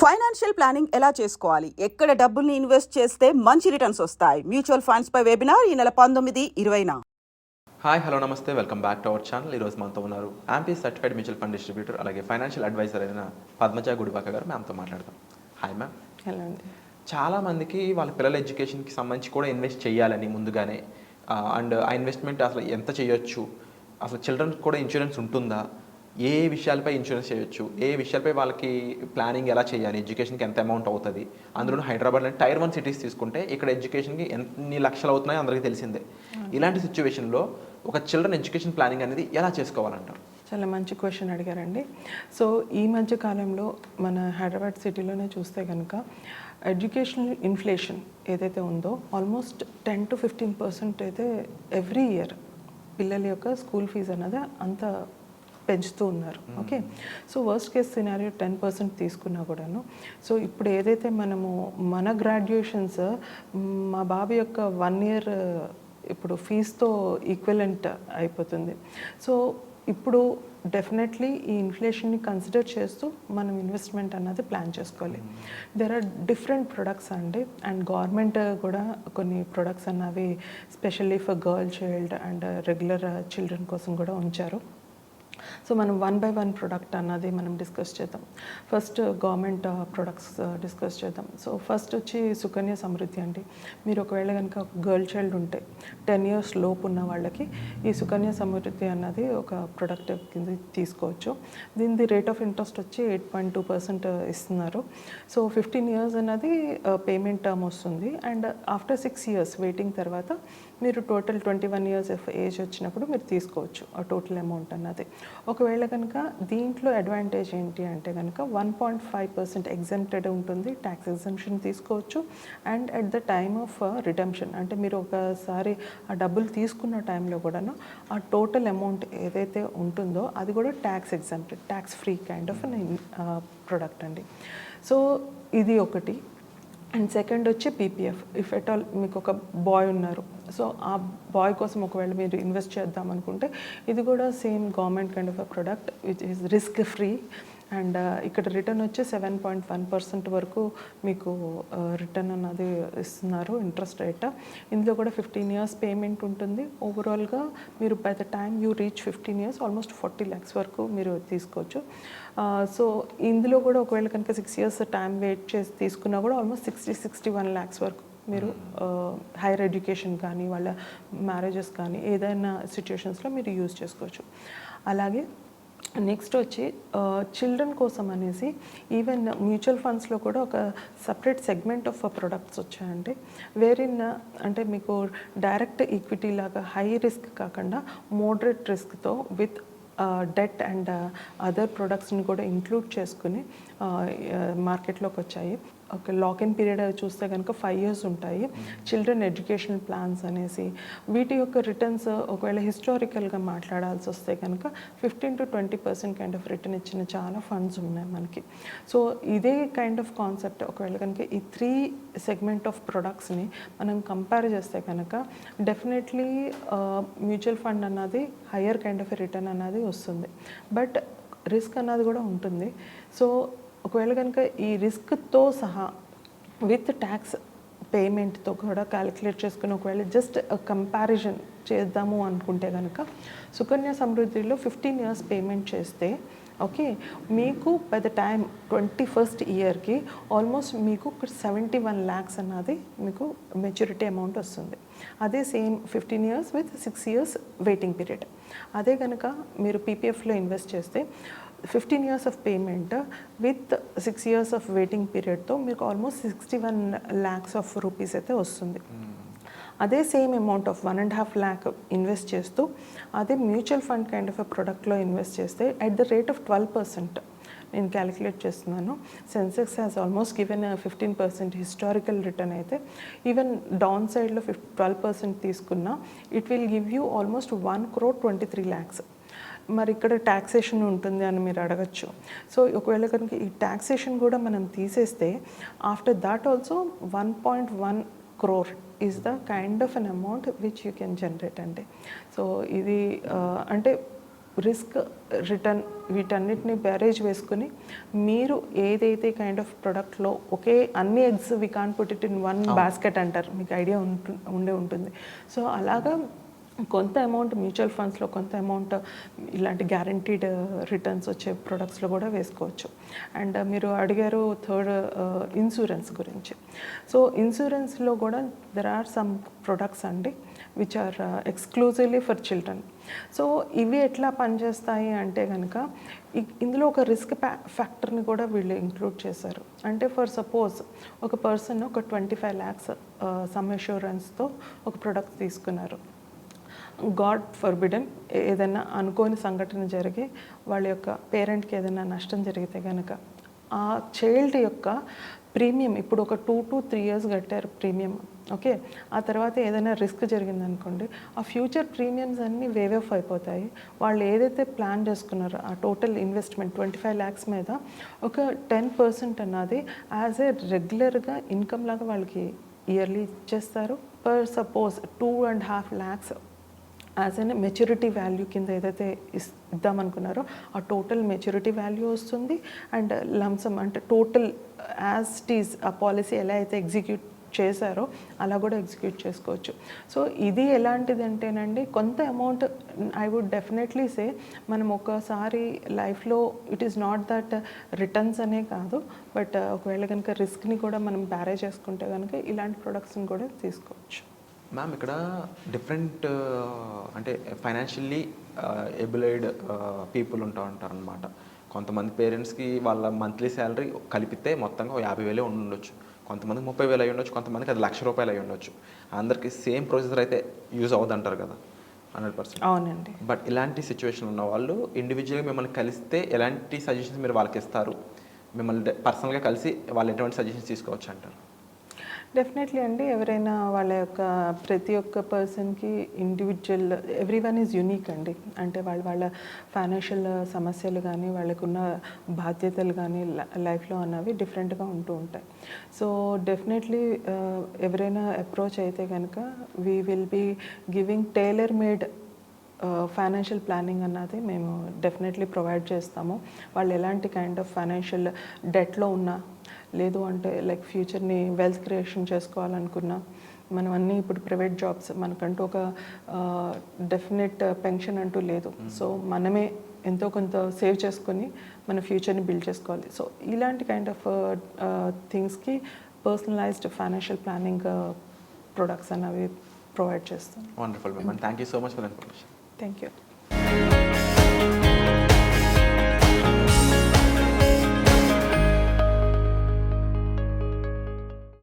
Financial planning ఎలా చేసుకోవాలి, ఎక్కడ డబ్బుల్ని ఇన్వెస్ట్ చేస్తే మంచి రిటర్న్స్ వస్తాయి, మ్యూచువల్ ఫండ్స్ పై వెబినార్ ఈ నెల 19-20న. హాయ్ హలో నమస్తే, welcome back to our channel. ఈరోజు మనతో ఉన్నారు amphi certified mutual fund distributor అలాగే ఫైనాన్షియల్ అడ్వైజర్ అయిన పద్మజ గుడివాక గారు. మ్యామ్తో మాట్లాడదాం. Hi ma'am. హలో అండి. చాలామందికి వాళ్ళ పిల్లల ఎడ్యుకేషన్కి సంబంధించి కూడా ఇన్వెస్ట్ చేయాలని ముందుగానే, అండ్ ఆ ఇన్వెస్ట్మెంట్ అసలు ఎంత చేయొచ్చు, అసలు చిల్డ్రన్ కూడా ఇన్సూరెన్స్ ఉంటుందా, ఏ విషయాలపై ఇన్సూరెన్స్ చేయొచ్చు, ఏ విషయాలపై వాళ్ళకి ప్లానింగ్ ఎలా చేయాలి, ఎడ్యుకేషన్కి ఎంత అమౌంట్ అవుతుంది, అందులో హైదరాబాద్ లాంటి టైర్ 1 సిటీస్ తీసుకుంటే ఇక్కడ ఎడ్యుకేషన్కి ఎన్ని లక్షలు అవుతున్నాయో అందరికీ తెలిసిందే. ఇలాంటి సిచ్యువేషన్లో ఒక చిల్డ్రన్ ఎడ్యుకేషన్ ప్లానింగ్ అనేది ఎలా చేసుకోవాలంటారు? చాలా మంచి క్వశ్చన్ అడిగారండి. సో ఈ మధ్య కాలంలో మన హైదరాబాద్ సిటీలోనే చూస్తే కనుక ఎడ్యుకేషనల్ ఇన్ఫ్లేషన్ ఏదైతే ఉందో ఆల్మోస్ట్ 10-15% అయితే ఎవ్రీ ఇయర్ పిల్లల యొక్క స్కూల్ ఫీజు అన్నది అంత పెంచుతూ ఉన్నారు. Okay, so worst case scenario 10% తీసుకున్నా కూడాను. సో ఇప్పుడు ఏదైతే మనము మన గ్రాడ్యుయేషన్స్ మా బాబు యొక్క 1 ఇయర్ ఇప్పుడు ఫీజుతో ఈక్వలెంట్ అయిపోతుంది. సో ఇప్పుడు డెఫినెట్లీ ఈ ఇన్ఫ్లేషన్ని కన్సిడర్ చేస్తూ మనం ఇన్వెస్ట్మెంట్ అన్నది ప్లాన్ చేసుకోవాలి. దెర్ ఆర్ డిఫరెంట్ ప్రొడక్ట్స్ అండి, అండ్ గవర్నమెంట్ కూడా కొన్ని ప్రొడక్ట్స్ అన్నవి specially for girl child and regular children కోసం కూడా ఉంచారు. సో మనం 1 by 1 ప్రోడక్ట్ అన్నది మనం డిస్కస్ చేద్దాం. ఫస్ట్ గవర్నమెంట్ ప్రొడక్ట్స్ డిస్కస్ చేద్దాం. సో ఫస్ట్ వచ్చి సుకన్య సమృద్ధి అండి. మీరు ఒకవేళ కనుక గర్ల్ చైల్డ్ ఉంటే 10 years లోపు ఉన్న వాళ్ళకి ఈ సుకన్య సమృద్ధి అన్నది ఒక ప్రొడక్ట్ కింద తీసుకోవచ్చు. దీని రేట్ ఆఫ్ ఇంట్రెస్ట్ వచ్చి 8.2% ఇస్తున్నారు. సో 15 years అన్నది పేమెంట్ టర్మ్ వస్తుంది. అండ్ ఆఫ్టర్ 6 years వెయిటింగ్ తర్వాత మీరు టోటల్ 21 years ఆఫ్ ఏజ్ వచ్చినప్పుడు మీరు తీసుకోవచ్చు ఆ టోటల్ అమౌంట్ అన్నది. ఒకవేళ కనుక దీంట్లో అడ్వాంటేజ్ ఏంటి అంటే కనుక 1.5% ఎగ్జెంప్టెడ్ ఉంటుంది, ట్యాక్స్ ఎగ్జెంప్షన్ తీసుకోవచ్చు. And at the time of redemption అంటే మీరు ఒకసారి ఆ డబ్బులు తీసుకున్న టైంలో కూడాను ఆ టోటల్ అమౌంట్ ఏదైతే ఉంటుందో అది కూడా tax exempted, tax free kind of product అండి. సో ఇది ఒకటి. అండ్ సెకండ్ వచ్చి పీపీఎఫ్. ఇఫ్ ఎట్ ఆల్ మీకు ఒక బాయ్ ఉన్నారు, సో ఆ బాయ్ కోసం ఒకవేళ మీరు ఇన్వెస్ట్ చేద్దాం అనుకుంటే ఇది కూడా same government kind of a product which is risk free. And ఇక్కడ రిటర్న్ వచ్చి 7.1% వరకు మీకు రిటర్న్ అన్నది ఇస్తున్నారు, ఇంట్రెస్ట్ రేట్. ఇందులో కూడా 15 years పేమెంట్ ఉంటుంది. ఓవరాల్గా మీరు by the time you reach 15 years almost 40 lakhs వరకు మీరు తీసుకోవచ్చు. సో ఇందులో కూడా ఒకవేళ కనుక 6 years టైం వెయిట్ చేసి తీసుకున్నా కూడా ఆల్మోస్ట్ 60-61 lakhs వరకు మీరు హైయర్ ఎడ్యుకేషన్ కానీ వాళ్ళ మ్యారేజెస్ కానీ ఏదైనా సిచ్యుయేషన్స్లో మీరు యూజ్ చేసుకోవచ్చు. అలాగే నెక్స్ట్ వచ్చి చిల్డ్రన్ కోసం అనేసి ఈవెన్ మ్యూచువల్ ఫండ్స్లో కూడా ఒక సపరేట్ సెగ్మెంట్ ఆఫ్ ప్రొడక్ట్స్ వచ్చాయండి. వేరిన్ అంటే మీకు డైరెక్ట్ ఈక్విటీ లాగా హై రిస్క్ కాకుండా మోడరేట్ రిస్క్తో విత్ డెట్ అండ్ అదర్ ప్రొడక్ట్స్ని కూడా ఇంక్లూడ్ చేసుకుని మార్కెట్లోకి వచ్చాయి. ఒక లాక్-ఇన్ పీరియడ్ చూస్తే కనుక 5 years ఉంటాయి. చిల్డ్రన్ ఎడ్యుకేషన్ ప్లాన్స్ అనేసి వీటి యొక్క రిటర్న్స్ ఒకవేళ హిస్టారికల్గా మాట్లాడాల్సి వస్తే కనుక 15-20% కైండ్ ఆఫ్ రిటర్న్ ఇచ్చిన చాలా ఫండ్స్ ఉన్నాయి మనకి. సో ఇదే కైండ్ ఆఫ్ కాన్సెప్ట్ ఒకవేళ కనుక ఈ 3 segment ఆఫ్ ప్రొడక్ట్స్ని మనం కంపేర్ చేస్తే కనుక డెఫినెట్లీ మ్యూచువల్ ఫండ్ అన్నది హయ్యర్ కైండ్ ఆఫ్ రిటర్న్ అన్నది వస్తుంది, బట్ రిస్క్ అన్నది కూడా ఉంటుంది. సో ఒకవేళ కనుక ఈ రిస్క్తో సహా విత్ ట్యాక్స్ పేమెంట్తో కూడా క్యాలిక్యులేట్ చేసుకుని ఒకవేళ జస్ట్ కంపారిజన్ చేద్దాము అనుకుంటే కనుక సుకన్య సమృద్ధిలో 15 years పేమెంట్ చేస్తే ఓకే మీకు బై ద టైమ్ 21st yearకి ఆల్మోస్ట్ మీకు 71 lakhs అన్నది మీకు మెచ్యూరిటీ అమౌంట్ వస్తుంది. అదే same 15 years with 6 years waiting period. అదే కనుక మీరు పీపీఎఫ్లో ఇన్వెస్ట్ చేస్తే 15 years of payment with 6 years of waiting పీరియడ్తో మీకు ఆల్మోస్ట్ 61 lakhs ఆఫ్ రూపీస్ అయితే వస్తుంది. అదే same amount of 1.5 lakh invest చేస్తూ అదే mutual fund kind of ప్రొడక్ట్లో invest చేస్తే అట్ ద రేట్ ఆఫ్ 12% నేను క్యాలిక్యులేట్ చేస్తున్నాను. Sensex has almost given 15% historical return అయితే ఈవెన్ డౌన్ సైడ్లో 12% తీసుకున్నా it will give you almost 1.23 crore. మరి ఇక్కడ ట్యాక్సేషన్ ఉంటుంది అని మీరు అడగచ్చు. సో ఒకవేళ కనుక ఈ ట్యాక్సేషన్ కూడా మనం తీసేస్తే after that also 1.1 crore is the kind of an amount which you can generate అండి. సో ఇది అంటే రిస్క్ రిటర్న్ వీటన్నిటిని బ్యారేజ్ వేసుకుని మీరు ఏదైతే కైండ్ ఆఫ్ ప్రోడక్ట్లో ఒకే అన్ని eggs we can put it in one basket అంటారు, మీకు ఐడియా ఉండే ఉంటుంది. సో అలాగా కొంత అమౌంట్ మ్యూచువల్ ఫండ్స్లో, కొంత అమౌంట్ ఇలాంటి గ్యారంటీడ్ రిటర్న్స్ వచ్చే ప్రొడక్ట్స్లో కూడా వేసుకోవచ్చు. అండ్ మీరు అడిగారు థర్డ్ ఇన్సూరెన్స్ గురించి. సో ఇన్సూరెన్స్లో కూడా దెర్ ఆర్ సమ్ ప్రొడక్ట్స్ అండి which are exclusively for children. So ఇవి ఎట్లా పనిచేస్తాయి అంటే కనుక ఇందులో ఒక రిస్క్ ఫ్యాక్టర్ని కూడా వీళ్ళు ఇంక్లూడ్ చేశారు. అంటే ఫర్ సపోజ్ ఒక పర్సన్ ఒక 25 lakhs సమ్ అష్యూరెన్స్తో ఒక ప్రొడక్ట్ తీసుకున్నారు. గాడ్ ఫర్బిడెన్ ఏదైనా అనుకోని సంఘటన జరిగి వాళ్ళ యొక్క పేరెంట్కి ఏదైనా నష్టం జరిగితే కనుక ఆ చైల్డ్ యొక్క ప్రీమియం ఇప్పుడు ఒక 2 to 3 years కట్టారు ప్రీమియం, ఓకే. ఆ తర్వాత ఏదైనా రిస్క్ జరిగిందనుకోండి, ఆ ఫ్యూచర్ ప్రీమియమ్స్ అన్నీ వేవ్ ఆఫ్ అయిపోతాయి. వాళ్ళు ఏదైతే ప్లాన్ చేసుకున్నారో ఆ టోటల్ ఇన్వెస్ట్మెంట్ 25 lakhs మీద ఒక 10% అన్నది యాజ్ ఏ రెగ్యులర్గా ఇన్కమ్ లాగా వాళ్ళకి ఇయర్లీ ఇచ్చేస్తారు. Per suppose 2.5 lakhs as an maturity value కింద ఏదైతే ఇద్దామనుకున్నారో ఆ టోటల్ మెచ్యూరిటీ వాల్యూ వస్తుంది. అండ్ లంసమ్ అంటే టోటల్ యాజ్ టీజ్ ఆ పాలసీ ఎలా అయితే ఎగ్జిక్యూట్ చేశారో అలా కూడా ఎగ్జిక్యూట్ చేసుకోవచ్చు. సో ఇది ఎలాంటిది అంటేనండి, కొంత amount I would definitely say మనం ఒకసారి లైఫ్లో it is not that returns అనే కాదు, బట్ ఒకవేళ కనుక రిస్క్ని కూడా మనం బ్యారే చేసుకుంటే కనుక ఇలాంటి ప్రొడక్ట్స్ని కూడా తీసుకోవచ్చు. మ్యామ్ ఇక్కడ డిఫరెంట్ అంటే ఫైనాన్షియల్లీ ఎబిలైడ్ పీపుల్ ఉంటారు అనమాట. కొంతమంది పేరెంట్స్కి వాళ్ళ మంత్లీ శాలరీ కలిపితే మొత్తంగా 50,000 ఉండొచ్చు, కొంతమందికి 30,000 అయి ఉండొచ్చు, కొంతమందికి అది ₹1,00,000 అయి ఉండొచ్చు. అందరికీ సేమ్ ప్రొసీజర్ అయితే యూజ్ అవ్వదు అంటారు కదా 100%. అవునండి. బట్ ఇలాంటి సిచ్యువేషన్ ఉన్న వాళ్ళు ఇండివిజువల్గా మిమ్మల్ని కలిస్తే ఎలాంటి సజెషన్స్ మీరు వాళ్ళకి ఇస్తారు? మిమ్మల్ని పర్సనల్గా కలిసి వాళ్ళు ఎటువంటి సజెషన్స్ తీసుకోవచ్చు అంటారు? డెఫినెట్లీ అండి, ఎవరైనా వాళ్ళ యొక్క ప్రతి ఒక్క పర్సన్కి individual every one is unique అండి. అంటే వాళ్ళ ఫైనాన్షియల్ సమస్యలు కానీ వాళ్ళకున్న బాధ్యతలు కానీ లైఫ్లో అన్నవి డిఫరెంట్గా ఉంటూ ఉంటాయి. సో డెఫినెట్లీ ఎవరైనా అప్రోచ్ అయితే కనుక we will be giving tailor made financial planning అన్నది మేము డెఫినెట్లీ ప్రొవైడ్ చేస్తాము. వాళ్ళు ఎలాంటి కైండ్ ఆఫ్ ఫైనాన్షియల్ డెట్లో ఉన్నా, లేదు అంటే లైక్ ఫ్యూచర్ని వెల్త్ క్రియేషన్ చేసుకోవాలనుకున్నా, మనం అన్నీ ఇప్పుడు ప్రైవేట్ జాబ్స్, మనకంటూ ఒక డెఫినెట్ పెన్షన్ అంటూ లేదు. సో మనమే ఎంతో కొంత సేవ్ చేసుకొని మన ఫ్యూచర్ని బిల్డ్ చేసుకోవాలి. సో ఇలాంటి కైండ్ ఆఫ్ థింగ్స్కి పర్సనలైజ్డ్ ఫైనాన్షియల్ ప్లానింగ్ ప్రొడక్ట్స్ అన్నవి ప్రొవైడ్ చేస్తాం. Wonderful ma'am, thank you so much for the information. Thank you.